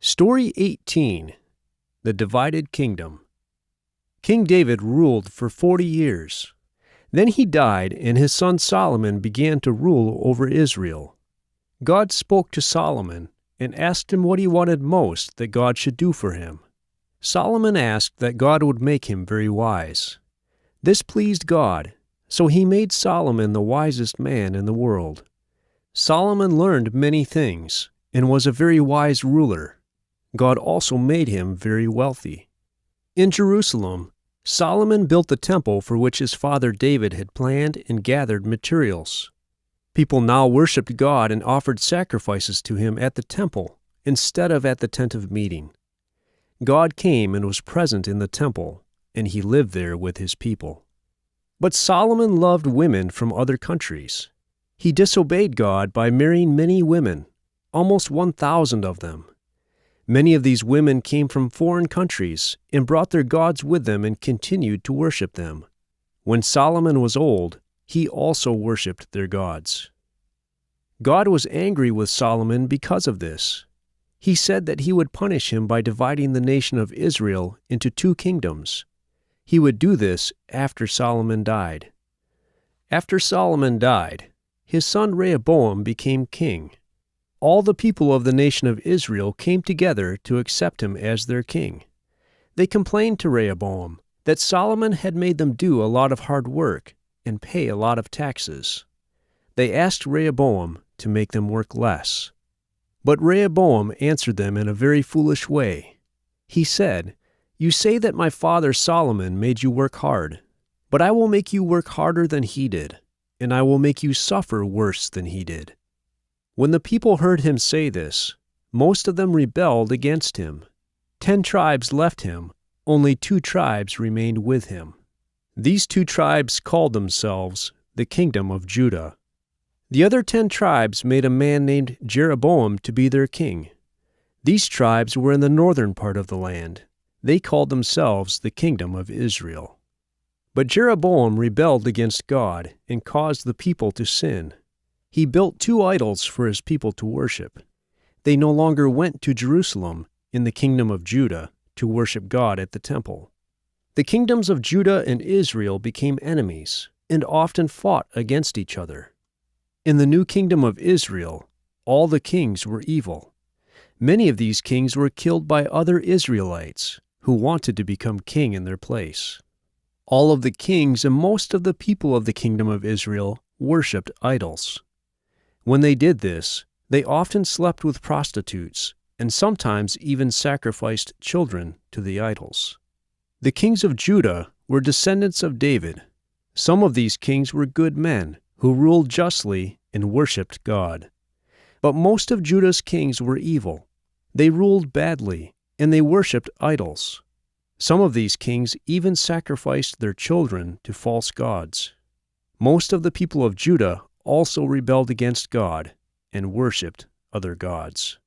Story 18. The Divided Kingdom. King David ruled for 40 years. Then he died, and his son Solomon began to rule over Israel. God spoke to Solomon and asked him what he wanted most that God should do for him. Solomon asked that God would make him very wise. This pleased God, so he made Solomon the wisest man in the world. Solomon learned many things and was a very wise ruler. God also made him very wealthy. In Jerusalem, Solomon built the temple for which his father David had planned and gathered materials. People now worshipped God and offered sacrifices to him at the temple instead of at the tent of meeting. God came and was present in the temple, and he lived there with his people. But Solomon loved women from other countries. He disobeyed God by marrying many women, almost 1,000 of them. Many of these women came from foreign countries and brought their gods with them and continued to worship them. When Solomon was old, he also worshipped their gods. God was angry with Solomon because of this. He said that he would punish him by dividing the nation of Israel into 2 kingdoms. He would do this after Solomon died. After Solomon died, his son Rehoboam became king. All the people of the nation of Israel came together to accept him as their king. They complained to Rehoboam that Solomon had made them do a lot of hard work and pay a lot of taxes. They asked Rehoboam to make them work less. But Rehoboam answered them in a very foolish way. He said, "You say that my father Solomon made you work hard, but I will make you work harder than he did, and I will make you suffer worse than he did." When the people heard him say this, most of them rebelled against him. 10 tribes left him, only 2 tribes remained with him. These 2 tribes called themselves the Kingdom of Judah. The other 10 tribes made a man named Jeroboam to be their king. These tribes were in the northern part of the land. They called themselves the Kingdom of Israel. But Jeroboam rebelled against God and caused the people to sin. He built 2 idols for his people to worship. They no longer went to Jerusalem in the Kingdom of Judah to worship God at the temple. The kingdoms of Judah and Israel became enemies and often fought against each other. In the new Kingdom of Israel, all the kings were evil. Many of these kings were killed by other Israelites who wanted to become king in their place. All of the kings and most of the people of the Kingdom of Israel worshipped idols. When they did this, they often slept with prostitutes and sometimes even sacrificed children to the idols. The kings of Judah were descendants of David. Some of these kings were good men who ruled justly and worshipped God. But most of Judah's kings were evil. They ruled badly, and they worshipped idols. Some of these kings even sacrificed their children to false gods. Most of the people of Judah also rebelled against God and worshipped other gods.